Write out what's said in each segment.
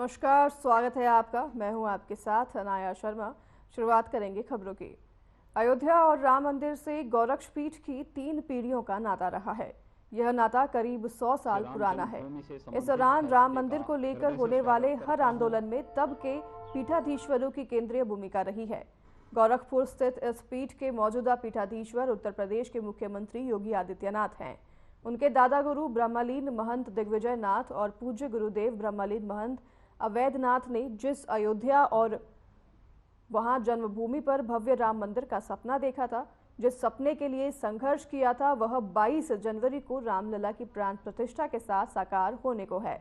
नमस्कार, स्वागत है आपका। मैं हूं आपके साथ अनाया शर्मा। शुरुआत करेंगे खबरों की। अयोध्या और राम मंदिर से गोरक्षपीठ की 3 पीढ़ियों का नाता रहा है। यह नाता करीब 100 साल पुराना है। इस दौरान राम मंदिर को लेकर होने वाले हर आंदोलन में तब के पीठाधीश्वरों की केंद्रीय भूमिका रही है। गोरखपुर स्थित इस पीठ के मौजूदा पीठाधीश्वर उत्तर प्रदेश के मुख्यमंत्री योगी आदित्यनाथ हैं। उनके दादा गुरु ब्रह्मलीन महंत दिग्विजय नाथ और पूज्य गुरुदेव ब्रह्मलीन महंत अवैधनाथ ने जिस अयोध्या और वहां जन्मभूमि पर भव्य राम मंदिर का सपना देखा था, जिस सपने के लिए संघर्ष किया था, वह 22 जनवरी को रामलला की प्राण प्रतिष्ठा के साथ साकार होने को है।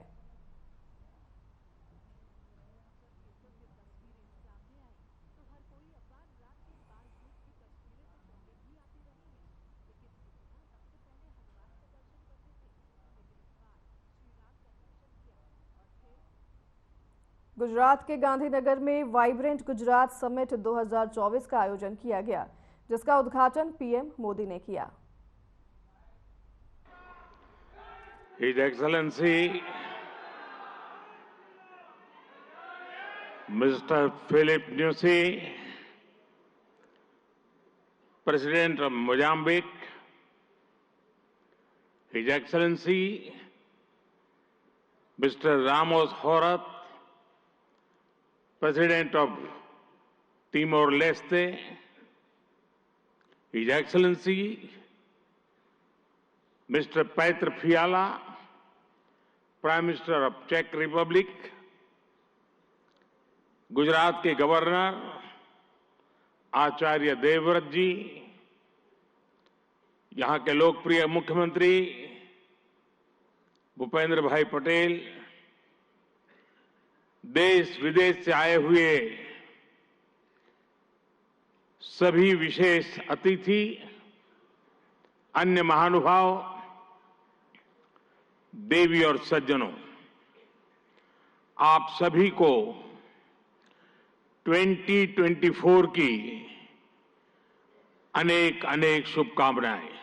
गुजरात के गांधीनगर में वाइब्रेंट गुजरात समिट 2024 का आयोजन किया गया, जिसका उद्घाटन पीएम मोदी ने किया। His Excellency Mr. Philip Nyusi, President of Mozambique, His Excellency Mr. Ramos Horat, President of Timor-Leste, His Excellency Mr. Petr Fiala, Prime Minister of Czech Republic, Gujarat के गवर्नर आचार्य देवव्रत जी, यहां के लोकप्रिय मुख्यमंत्री भूपेंद्र भाई पटेल, देश विदेश से आए हुए सभी विशेष अतिथि, अन्य महानुभाव, देवी और सज्जनों, आप सभी को 2024 की अनेक अनेक शुभकामनाएं।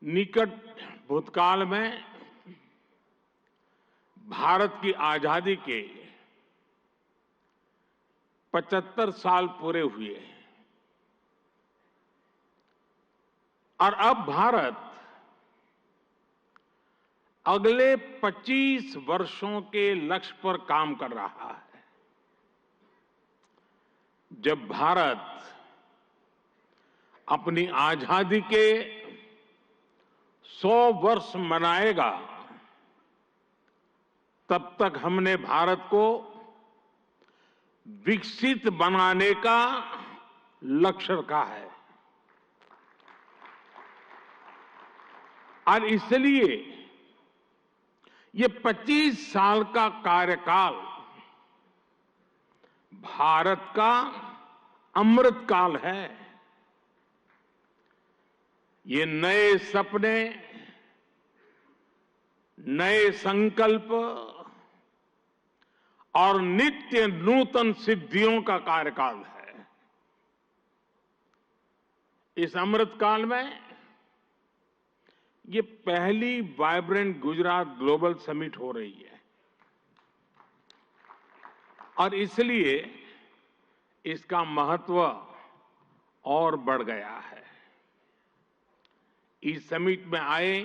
निकट भूतकाल में भारत की आजादी के 75 साल पूरे हुए और अब भारत अगले 25 वर्षों के लक्ष्य पर काम कर रहा है। जब भारत अपनी आजादी के 100 वर्ष मनाएगा, तब तक हमने भारत को विकसित बनाने का लक्ष्य रखा है और इसलिए ये 25 साल का कार्यकाल भारत का अमृत काल है। ये नए सपने, नए संकल्प और नित्य नूतन सिद्धियों का कार्यकाल है। इस अमृत काल में ये पहली वाइब्रेंट गुजरात ग्लोबल समिट हो रही है और इसलिए इसका महत्व और बढ़ गया है। इस समिट में आए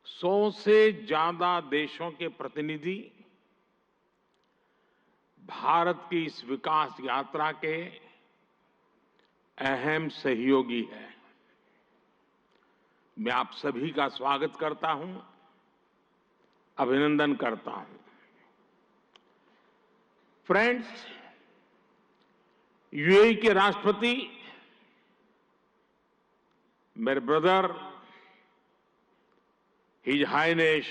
100 से ज्यादा देशों के प्रतिनिधि भारत की इस विकास यात्रा के अहम सहयोगी हैं। मैं आप सभी का स्वागत करता हूं, अभिनंदन करता हूं। फ्रेंड्स, यूएई के राष्ट्रपति मेरे brother his highness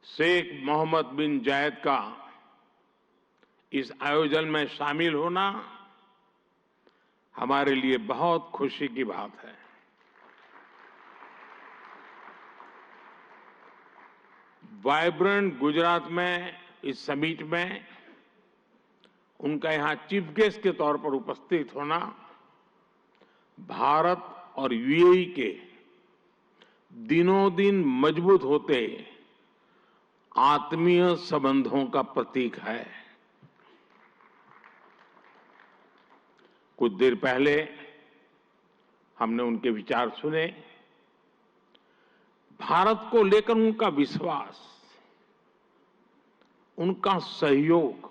Sheikh Mohammed bin Zayed का इस आयोजन में शामिल होना हमारे लिए बहुत खुशी की बात है। वाइब्रेंट गुजरात में इस समिट में उनका यहां चीफ गेस्ट के तौर पर उपस्थित होना भारत और यूएई के दिनों दिन मजबूत होते आत्मीय संबंधों का प्रतीक है। कुछ देर पहले हमने उनके विचार सुने। भारत को लेकर उनका विश्वास, उनका सहयोग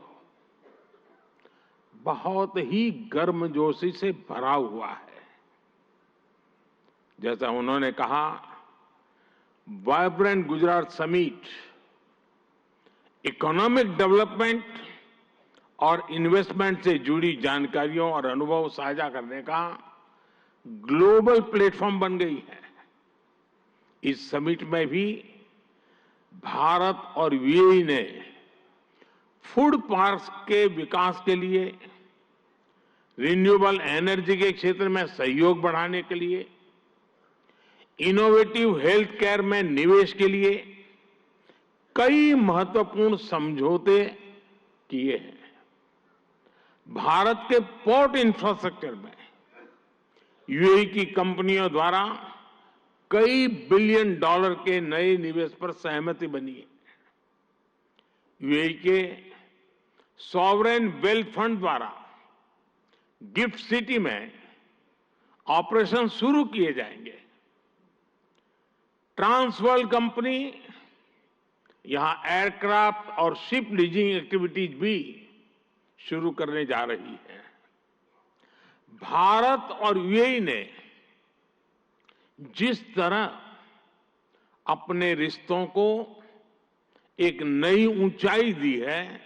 बहुत ही गर्मजोशी से भरा हुआ है। जैसा उन्होंने कहा, vibrant Gujarat summit economic development और इन्वेस्टमेंट से जुड़ी जानकारियों और अनुभव साझा करने का ग्लोबल प्लेटफॉर्म बन गई है। इस समिट में भी भारत और यूएई ने फूड पार्क्स के विकास के लिए, रिन्यूएबल एनर्जी के क्षेत्र में सहयोग बढ़ाने के लिए, इनोवेटिव हेल्थ केयर में निवेश के लिए कई महत्वपूर्ण समझौते किए हैं। भारत के पोर्ट इंफ्रास्ट्रक्चर में यूएई की कंपनियों द्वारा कई बिलियन डॉलर के नए निवेश पर सहमति बनी है। यूएई के सॉवरेन वेल्थ फंड द्वारा गिफ्ट सिटी में ऑपरेशन शुरू किए जाएंगे। ट्रांसवर्ल्ड कंपनी यहां एयरक्राफ्ट और शिप लीजिंग एक्टिविटीज भी शुरू करने जा रही है। भारत और यूएई ने जिस तरह अपने रिश्तों को एक नई ऊंचाई दी है,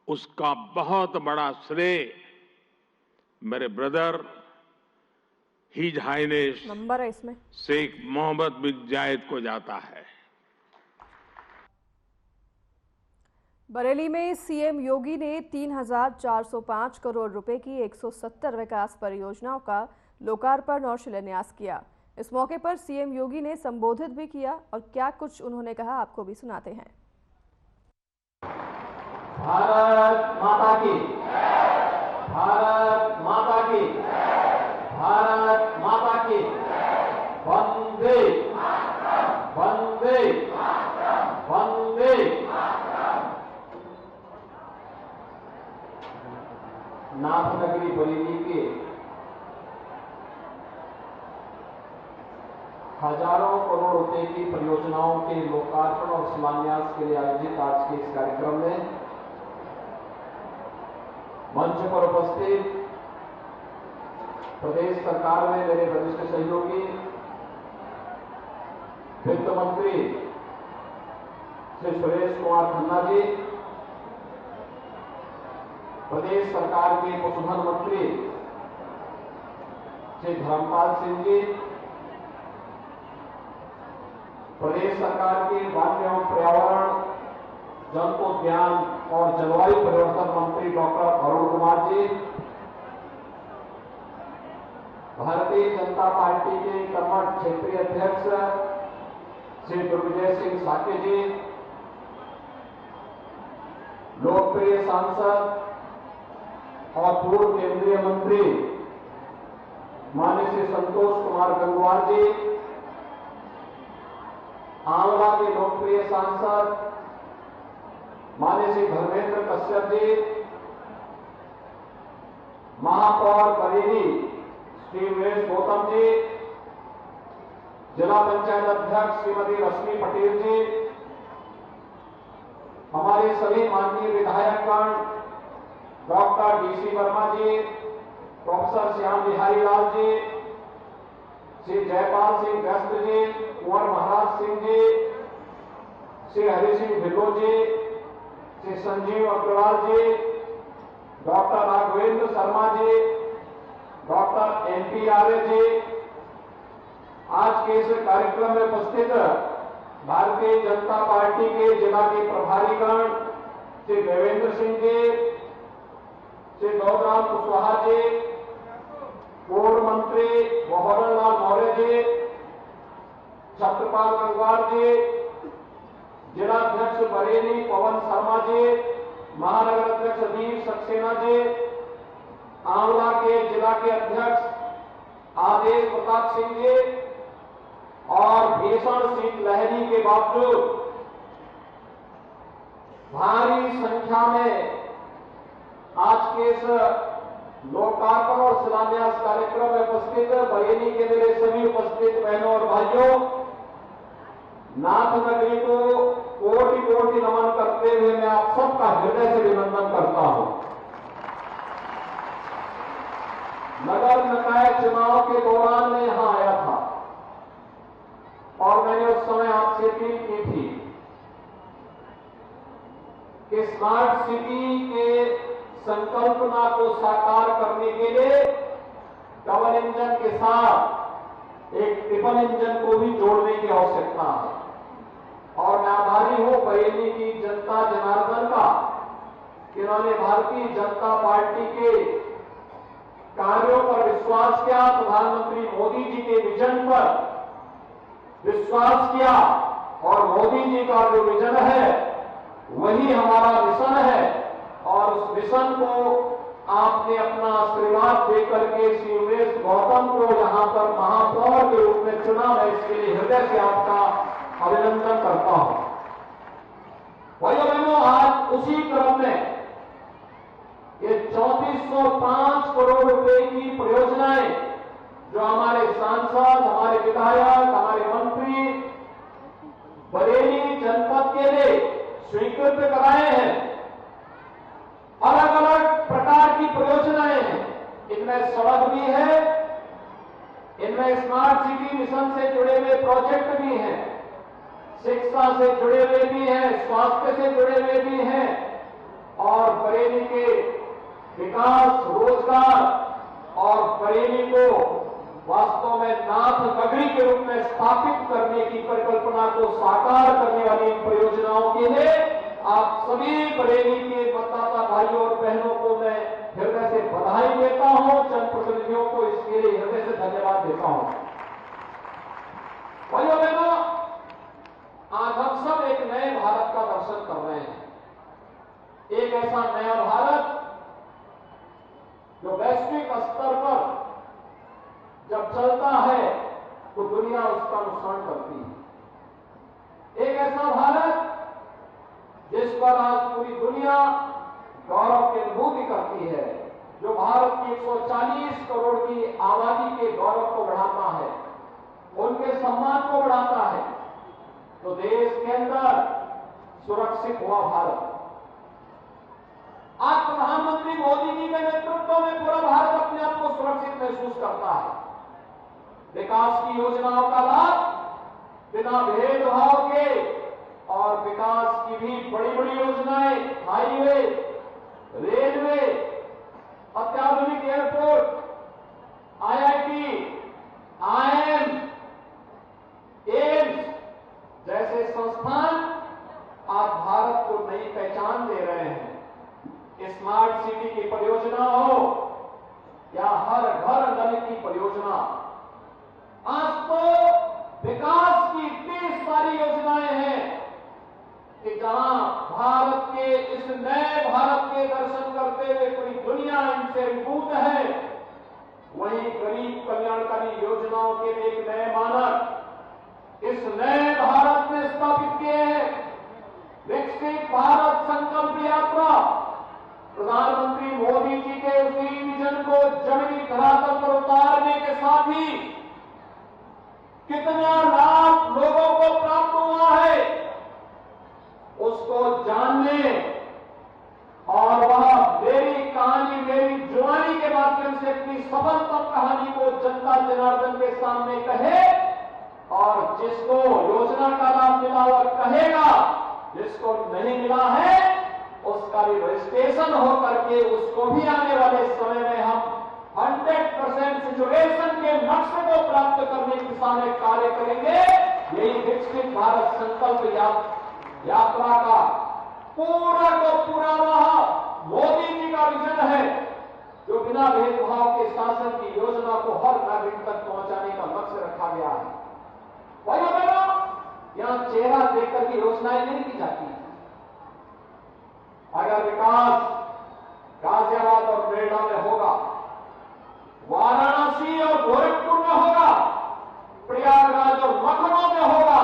उसका बहुत बड़ा श्रेय मेरे ब्रदर हिज हाइनेस नंबर है इसमें शेख मोहम्मद बिन जायद को जाता है। बरेली में सीएम योगी ने 3,405 करोड़ रुपए की 170 विकास परियोजनाओं का लोकार्पण और शिलान्यास किया। इस मौके पर सीएम योगी ने संबोधित भी किया और क्या कुछ उन्होंने कहा, आपको भी सुनाते हैं। भारत माता की, भारत माता की, भारत माता की, वंदे वंदे वंदे। नाथनगरी बरेली के हजारों करोड़ रुपए की परियोजनाओं के लोकार्पण और शिलान्यास के लिए आयोजित आज के इस कार्यक्रम में मंच पर उपस्थित प्रदेश सरकार में मेरे वरिष्ठ सहयोगी वित्त मंत्री श्री सुरेश कुमार खन्ना जी, प्रदेश सरकार के पशुधन मंत्री श्री धर्मपाल सिंह जी, प्रदेश सरकार के वन एवं पर्यावरण, जन्तोद्यान और जलवायु परिवर्तन मंत्री डॉक्टर अरुण कुमार जी, भारतीय जनता पार्टी के कर्मठ क्षेत्रीय अध्यक्ष श्री दुर्विजय सिंह साके जी, लोकप्रिय सांसद और पूर्व केंद्रीय मंत्री माननीय श्री संतोष कुमार गंगवार जी, आंवला के लोकप्रिय सांसद माननीय श्री धर्मेंद्र कश्यप जी, महापौर बरेली श्री वेश गौतम जी, जिला पंचायत अध्यक्ष श्रीमती रश्मि पटेल जी, हमारे सभी माननीय विधायकगण डॉक्टर डीसी वर्मा जी, प्रोफेसर श्याम बिहारी लाल जी, श्री जयपाल सिंह व्यस्त जी, कुंवर महाराज सिंह जी, श्री हरि सिंह ढिल्लो जी, श्री संजीव अग्रवाल जी, doctor Raghavendra Sharma ji, doctor NP आर्य जी, आज के इस कार्यक्रम में उपस्थित भारतीय जनता पार्टी के जिला के प्रभारीगण श्री देवेंद्र सिंह जी, श्री गौतम कुशवाहा जी, पूर्व मंत्री मोहन लाल मौर्य जी, छत्रपाल गंगवार जी, जिलाध्यक्ष बरेली पवन शर्मा जी, महानगर अध्यक्ष दीप सक्सेना जी, आंवला के जिला के अध्यक्ष आदेश प्रताप सिंह जी और भीषण शीतलहरी के बावजूद भारी संख्या में आज के इस लोकार्पण और शिलान्यास कार्यक्रम में उपस्थित बरेली के मेरे सभी उपस्थित बहनों और भाइयों, नाथ नगरी को कोटि कोटि नमन करते हुए मैं आप सबका हृदय से अभिनंदन करता हूं। नगर निकाय चुनाव के दौरान मैं यहां आया था और मैंने उस समय आपसे अपील की थी कि स्मार्ट सिटी के संकल्पना को साकार करने के लिए डबल इंजन के साथ एक ट्रिपल इंजन को भी जोड़ने की आवश्यकता है। और मैं आभारी हूं बरेली की जनता जनार्दन का कि उन्होंने भारतीय जनता पार्टी के कार्यों पर विश्वास किया, प्रधानमंत्री मोदी जी के विजन पर विश्वास किया और मोदी जी का जो विजन है वही हमारा मिशन है। और उस मिशन को आपने अपना आशीर्वाद देकर के श्री उमेश गौतम को यहां पर महापौर के रूप में चुना। मैं इसके लिए हृदय से आपका अभिनंदन करता हूं। भाइयों बहनों, आज उसी क्रम में ये 3405 करोड़ रुपए की परियोजनाएं जो हमारे सांसद, हमारे विधायक, हमारे मंत्री बरेली जनपद के लिए स्वीकृत कराए हैं, अलग अलग प्रकार की परियोजनाएं हैं। इनमें सड़क भी है, इनमें स्मार्ट सिटी मिशन से जुड़े हुए प्रोजेक्ट भी हैं, शिक्षा से जुड़े हुए भी हैं, स्वास्थ्य से जुड़े हुए भी हैं और बरेली के विकास, रोजगार और बरेली को वास्तव में नाथ नगरी के रूप में स्थापित करने की परिकल्पना को साकार करने वाली इन परियोजनाओं के लिए आप सभी बरेली के मतदाता भाइयों और बहनों को मैं हृदय से बधाई देता हूं, जनप्रतिनिधियों को इसके लिए हृदय से धन्यवाद देता हूं। भाइयों बहनों, आज हम सब एक नए भारत का दर्शन कर रहे हैं। एक ऐसा नया भारत जो वैश्विक स्तर पर जब चलता है तो दुनिया उसका अनुसरण करती है। एक ऐसा भारत जिस पर आज पूरी दुनिया गौरव की अनुभूति करती है, जो भारत की 140 करोड़ की आबादी के गौरव को बढ़ाता है, उनके सम्मान को बढ़ाता है। तो देश के अंदर सुरक्षित हुआ भारत। आज प्रधानमंत्री मोदी जी के नेतृत्व में पूरा भारत अपने आप को सुरक्षित महसूस करता है। विकास की योजनाओं का लाभ बिना भेदभाव के और विकास की भी बड़ी बड़ी योजनाएं, हाईवे, रेलवे, अत्याधुनिक एयरपोर्ट, आईआईटी, आईआईएम, एम्स जैसे संस्थान आज भारत को नई पहचान दे रहे हैं। स्मार्ट सिटी की परियोजना हो या हर घर नल की परियोजना, आज तो विकास की इतनी सारी योजनाएं हैं कि जहां भारत के इस नए भारत के दर्शन करते हुए पूरी दुनिया इनसे अभिभूत है, वहीं गरीब कल्याणकारी योजनाओं के भी एक नए मानक इस नए भारत में स्थापित किए हैं। विकसित भारत संकल्प यात्रा प्रधानमंत्री मोदी जी के उसी विजन को जमीनी धरातल पर उतारने के साथ ही कितना लाभ लोगों को प्राप्त हुआ है उसको जानने और वह मेरी कहानी, मेरी जुबानी के माध्यम से अपनी सफलतम कहानी को जनता जनार्दन के सामने कहे और जिसको योजना का लाभ मिला और कहेगा, जिसको नहीं मिला है उसका भी रजिस्ट्रेशन होकर के उसको भी आने वाले समय में हम 100% सिचुएशन के लक्ष्य को प्राप्त करने की दिशा में कार्य करेंगे। यही विकसित भारत संकल्प यात्रा का पूरा को पूरा वह मोदी जी का विजन है जो बिना भेदभाव के शासन की योजना को हर नागरिक तक पहुंचाने का लक्ष्य रखा गया है। भाइयों बहनों, यहां चेहरा देखकर की योजनाएं नहीं की जाती। अगर विकास गाजियाबाद और नोएडा में होगा, वाराणसी और गोरखपुर में होगा, प्रयागराज और लखनऊ में होगा,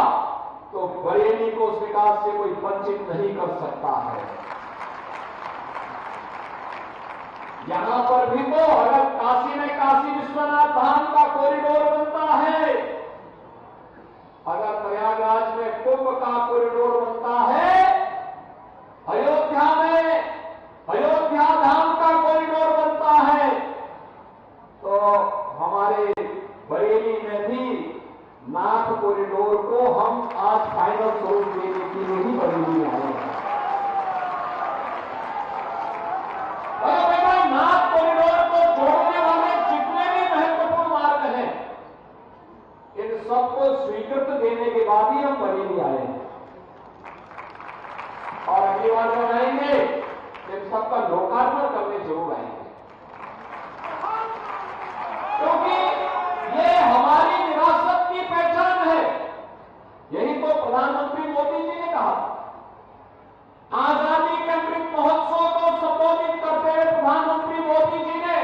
तो बरेली को उस विकास से कोई वंचित नहीं कर सकता है। यहां पर भी तो अगर काशी में काशी विश्वनाथ धाम का कॉरिडोर बनता है, अगर प्रयागराज में कुंभ का कॉरिडोर बनता है, अयोध्या में अयोध्या धाम का कॉरिडोर बनता है, तो हमारे बरेली में भी नाथ कॉरिडोर को हम आज फाइनल स्वरूप देने के लिए ही बरेली में आए हैं। नाथ कॉरिडोर को जोड़ने वाले जितने भी महत्वपूर्ण मार्ग हैं, इन सबको स्वीकृत देने के बाद ही हम बरेली आए हैं। और अगली बार जब आएंगे इन सबका लोकार्पण करने जरूर आएंगे, क्योंकि ये हमारी विरासत की पहचान है। यही तो प्रधानमंत्री मोदी जी ने कहा। आजादी के अमृत महोत्सव को संबोधित करते हुए प्रधानमंत्री मोदी जी ने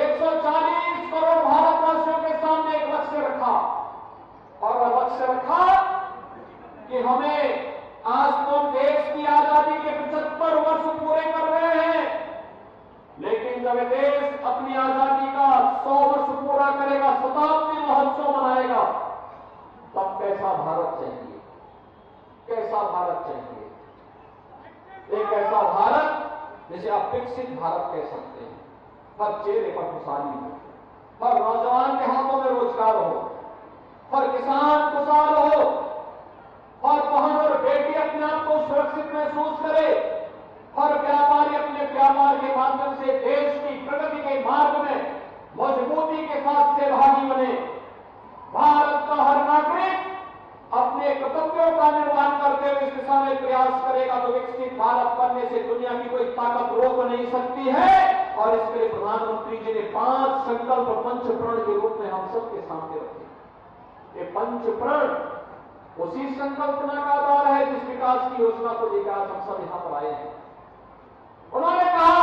140 करोड़ भारतवासियों के सामने एक लक्ष्य रखा, और वह लक्ष्य रखा कि हमें आज तो देश की आजादी के 75 वर्ष पूरे कर रहे हैं, लेकिन जब देश अपनी आजादी का 100 वर्ष पूरा करेगा, शताब्दी महोत्सव मनाएगा, तब कैसा भारत चाहिए? कैसा भारत चाहिए? एक ऐसा भारत जिसे आप विकसित भारत कह सकते हैं। हर चेहरे पर खुशहाली हो, हर नौजवान के हाथों में रोजगार हो, हर किसान खुशहाल हो, हर बहन और बेटी अपने आप को सुरक्षित महसूस करे, हर व्यापारी अपने व्यापार के माध्यम से देश की प्रगति के मार्ग में मजबूती के साथ सहभागी बने। भारत का हर नागरिक अपने कर्तव्यों का निर्वहन करते हुए इस दिशा में प्रयास करेगा, तो विकसित भारत बनने से दुनिया की कोई ताकत रोक नहीं सकती है। और इसके लिए प्रधानमंत्री जी ने 5 संकल्प पंचप्रण के रूप में हम सबके सामने रखे। ये पंचप्रण उसी संकल्पना का आधार है जिस विकास की योजना को लेकर आज हम सब यहां पर आए हैं। उन्होंने कहा,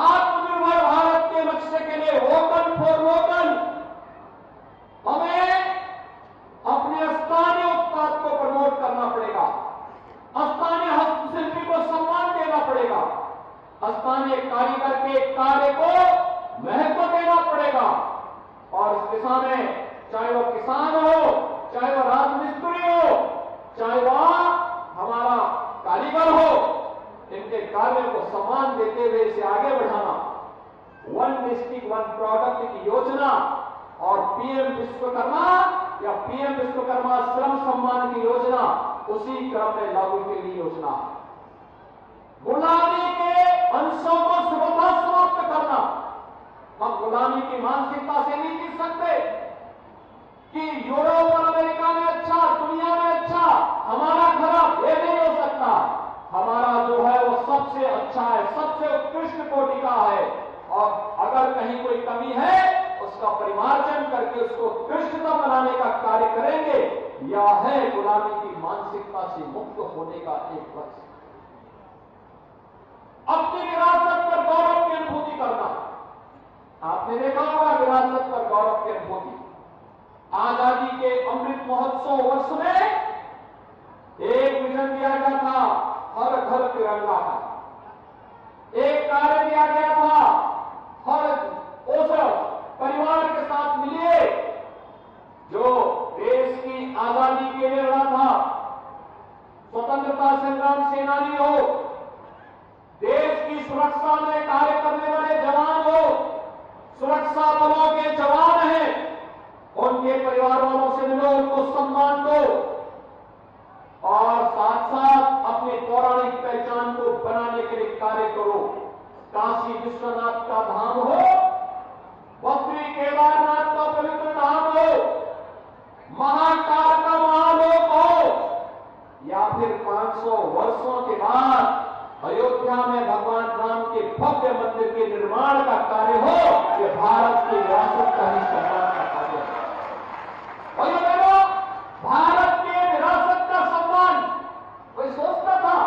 आत्मनिर्भर भारत के लक्ष्य के लिए वोकल फॉर लोकल, हमें अपने स्थानीय उत्पाद को प्रमोट करना पड़ेगा, स्थानीय हस्तशिल्पी को सम्मान देना पड़ेगा, स्थानीय कारीगर के कार्य को महत्व देना पड़ेगा। और इस दिशा में चाहे वो किसान हो, चाहे वो राजमिस्त्री हो, चाहे वह हमारा कारीगर हो, इनके कार्य को सम्मान देते हुए इसे आगे बढ़ाना, 1 डिस्ट्रिक्ट 1 प्रोडक्ट की योजना और पीएम विश्वकर्मा या पीएम विश्वकर्मा श्रम सम्मान की योजना उसी क्रम में लागू के लिए योजना। गुलामी के अंशों को सुगमता समाप्त करना। हम गुलामी की मानसिकता से नहीं जीत सकते कि यूरोप और अमेरिका में अच्छा, दुनिया में अच्छा, हमारा खराब, ये नहीं हो सकता। हमारा जो है वो सबसे अच्छा है, सबसे उत्कृष्ट कोटि का है, और अगर कहीं कोई कमी है उसका परिमार्जन करके उसको उत्कृष्टता बनाने का कार्य करेंगे। यह है गुलामी की मानसिकता से मुक्त होने का एक लक्ष्य। अपनी विरासत पर गौरव की अनुभूति करना। आपने देखा होगा विरासत पर गौरव की अनुभूति। आजादी के अमृत महोत्सव वर्ष में एक विजन दिया गया था, हर घर तिरंगा का। एक कार्य दिया गया था, हर उस परिवार के साथ मिलिए जो देश की आजादी के लिए लड़ा था, स्वतंत्रता संग्राम सेनानी हो, देश की सुरक्षा में कार्य करने वाले जवान हो, सुरक्षा बलों के जवान हैं, उनके परिवार वालों से मिलो, उनको सम्मान दो, और साथ साथ अपनी पौराणिक पहचान को बनाने के लिए कार्य करो। काशी विश्वनाथ का धाम हो, बद्री केदारनाथ का पवित्र धाम हो, महाकाल का महालोक हो, या फिर 500 वर्षों के बाद अयोध्या में भगवान राम के भव्य मंदिर के निर्माण का कार्य हो, ये भारत की विरासत का ही सम्मान का कार्य है। भारत के विरासत का सम्मान कोई सोचता था?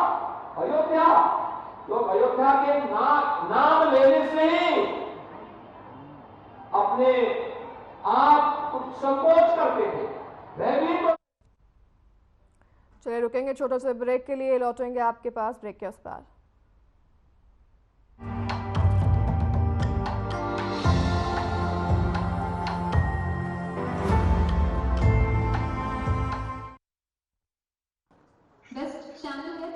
अयोध्या, लोग अयोध्या के नाम लेने से ही चलिए रुकेंगे छोटे से ब्रेक के लिए, लौटेंगे आपके पास ब्रेक के उस पार। West channel head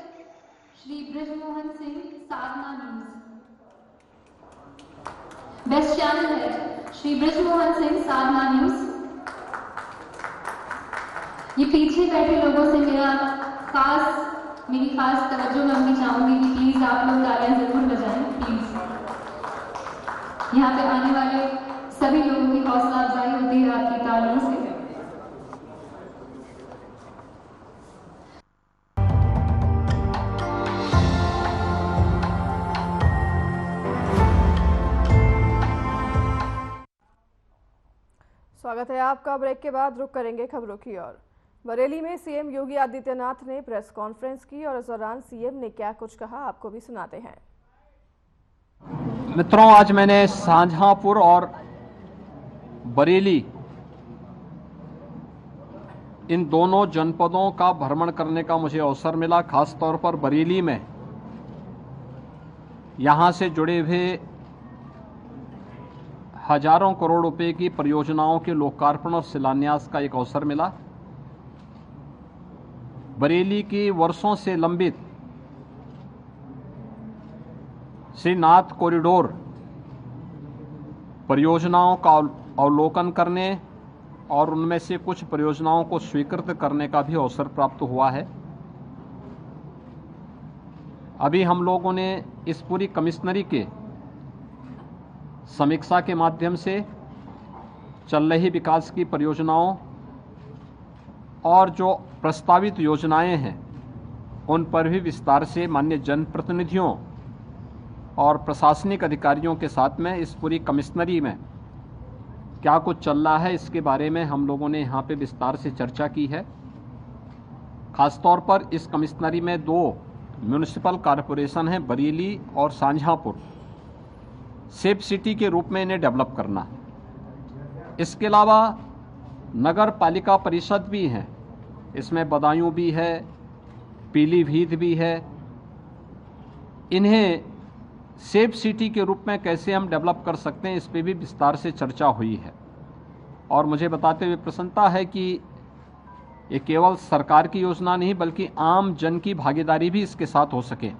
Shri Brijmohan Singh Sadhna news. West channel head Shri Brijmohan Singh Sadhna news. ये पीछे बैठे लोगों से मेरी खास तवज्जो मांगनी चाहूंगी कि प्लीज आप लोग तालियां जरूर बजाएं प्लीज। यहाँ पे आने वाले सभी लोगों की हौसला अफजाई होती है आपकी तालियों से। स्वागत है आपका। ब्रेक के बाद रुक करेंगे खबरों की ओर। बरेली में सीएम योगी आदित्यनाथ ने प्रेस कॉन्फ्रेंस की और इस दौरान सीएम ने क्या कुछ कहा आपको भी सुनाते हैं। मित्रों, आज मैंने शाहजहांपुर और बरेली इन दोनों जनपदों का भ्रमण करने का मुझे अवसर मिला। खासतौर पर बरेली में यहां से जुड़े हुए हजारों करोड़ रुपए की परियोजनाओं के लोकार्पण और शिलान्यास का एक अवसर मिला। बरेली की वर्षों से लंबित श्रीनाथ कॉरिडोर परियोजनाओं का अवलोकन करने और उनमें से कुछ परियोजनाओं को स्वीकृत करने का भी अवसर प्राप्त हुआ है। अभी हम लोगों ने इस पूरी कमिश्नरी के समीक्षा के माध्यम से चल रही विकास की परियोजनाओं और जो प्रस्तावित योजनाएं हैं उन पर भी विस्तार से माननीय जनप्रतिनिधियों और प्रशासनिक अधिकारियों के साथ में इस पूरी कमिश्नरी में क्या कुछ चल रहा है इसके बारे में हम लोगों ने यहाँ पे विस्तार से चर्चा की है। खासतौर पर इस कमिश्नरी में दो म्यूनिसिपल कॉरपोरेशन हैं, बरेली और शाहजहांपुर। सेफ सिटी के रूप में इन्हें डेवलप करना। इसके अलावा नगर पालिका परिषद भी हैं, इसमें बदायूं भी है, पीलीभीत भी है। इन्हें सेफ सिटी के रूप में कैसे हम डेवलप कर सकते हैं इस पे भी विस्तार से चर्चा हुई है। और मुझे बताते हुए प्रसन्नता है कि ये केवल सरकार की योजना नहीं बल्कि आम जन की भागीदारी भी इसके साथ हो सके।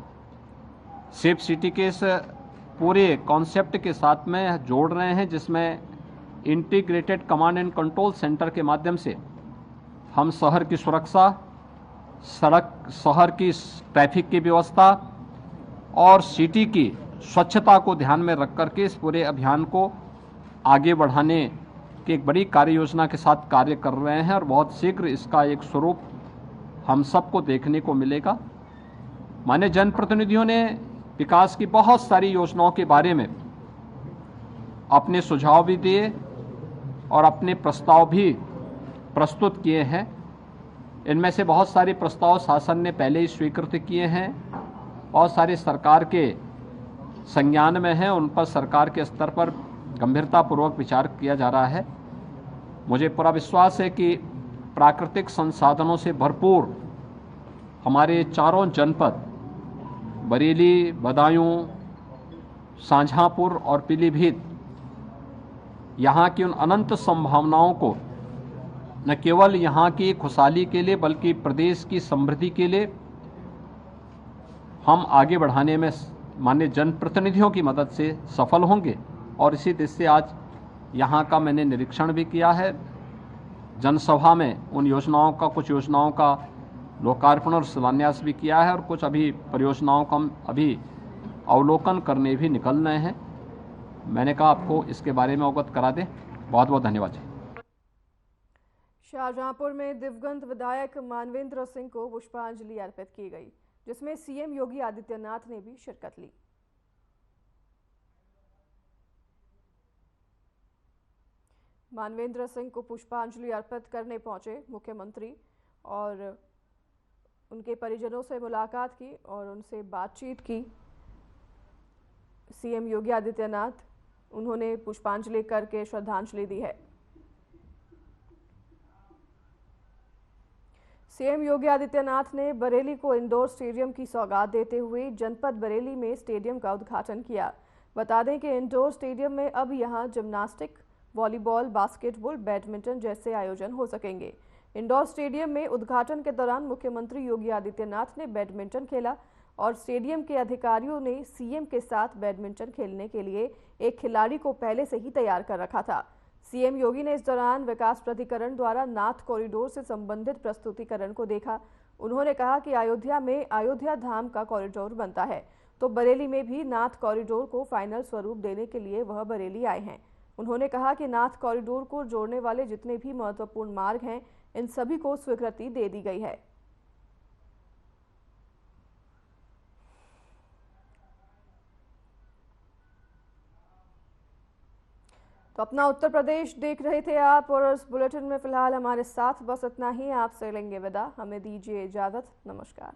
सेफ सिटी के इस पूरे कॉन्सेप्ट के साथ में जोड़ रहे हैं जिसमें integrated command and control centre के माध्यम से हम शहर की सुरक्षा, शहर की ट्रैफिक की व्यवस्था और सिटी की स्वच्छता को ध्यान में रख करके इस पूरे अभियान को आगे बढ़ाने की एक बड़ी कार्य योजना के साथ कार्य कर रहे हैं और बहुत शीघ्र इसका एक स्वरूप हम सबको देखने को मिलेगा। माननीय जनप्रतिनिधियों ने विकास की बहुत सारी योजनाओं के बारे में अपने सुझाव भी दिए और अपने प्रस्ताव भी प्रस्तुत किए हैं। इनमें से बहुत सारे प्रस्ताव शासन ने पहले ही स्वीकृत किए हैं, बहुत सारे सरकार के संज्ञान में हैं, उन पर सरकार के स्तर पर गंभीरतापूर्वक विचार किया जा रहा है। मुझे पूरा विश्वास है कि प्राकृतिक संसाधनों से भरपूर हमारे चारों जनपद बरेली, बदायूं, शाहजहांपुर और पीलीभीत यहाँ की उन अनंत संभावनाओं को न केवल यहाँ की खुशहाली के लिए बल्कि प्रदेश की समृद्धि के लिए हम आगे बढ़ाने में माननीय जनप्रतिनिधियों की मदद से सफल होंगे। और इसी दृष्टि से आज यहाँ का मैंने निरीक्षण भी किया है। जनसभा में उन योजनाओं का, कुछ योजनाओं का लोकार्पण और शिलान्यास भी किया है और कुछ अभी परियोजनाओं का हम अभी अवलोकन करने भी निकल रहे हैं। मैंने कहा आपको इसके बारे में अवगत करा दें। बहुत बहुत धन्यवाद। शाहजहांपुर में दिवंगत विधायक मानवेंद्र सिंह को पुष्पांजलि अर्पित की गई, जिसमें सीएम योगी आदित्यनाथ ने भी शिरकत ली। मानवेंद्र सिंह को पुष्पांजलि अर्पित करने पहुंचे मुख्यमंत्री और उनके परिजनों से मुलाकात की और उनसे बातचीत की। सीएम योगी आदित्यनाथ उन्होंने पुष्पांजलि करके श्रद्धांजलि दी है। सीएम योगी आदित्यनाथ ने बरेली को इंडोर स्टेडियम की सौगात देते हुए जनपद बरेली में स्टेडियम का उद्घाटन किया। बता दें कि इंडोर स्टेडियम में अब यहां जिम्नास्टिक, वॉलीबॉल, बास्केटबॉल, बैडमिंटन जैसे आयोजन हो सकेंगे। इंडोर स्टेडियम में उद्घाटन के दौरान मुख्यमंत्री योगी आदित्यनाथ ने बैडमिंटन खेला और स्टेडियम के अधिकारियों ने सीएम के साथ बैडमिंटन खेलने के लिए एक खिलाड़ी को पहले से ही तैयार कर रखा था। सीएम योगी ने इस दौरान विकास प्राधिकरण द्वारा नाथ कॉरिडोर से संबंधित प्रस्तुतिकरण को देखा। उन्होंने कहा कि अयोध्या में अयोध्या धाम का कॉरिडोर बनता है तो बरेली में भी नाथ कॉरिडोर को फाइनल स्वरूप देने के लिए वह बरेली आए हैं। उन्होंने कहा कि नाथ कॉरिडोर को जोड़ने वाले जितने भी महत्वपूर्ण मार्ग हैं, इन सभी को स्वीकृति दे दी गई है। तो अपना उत्तर प्रदेश देख रहे थे आप और इस बुलेटिन में फिलहाल हमारे साथ बस इतना ही। आपसे लेंगे विदा, हमें दीजिए इजाजत। नमस्कार।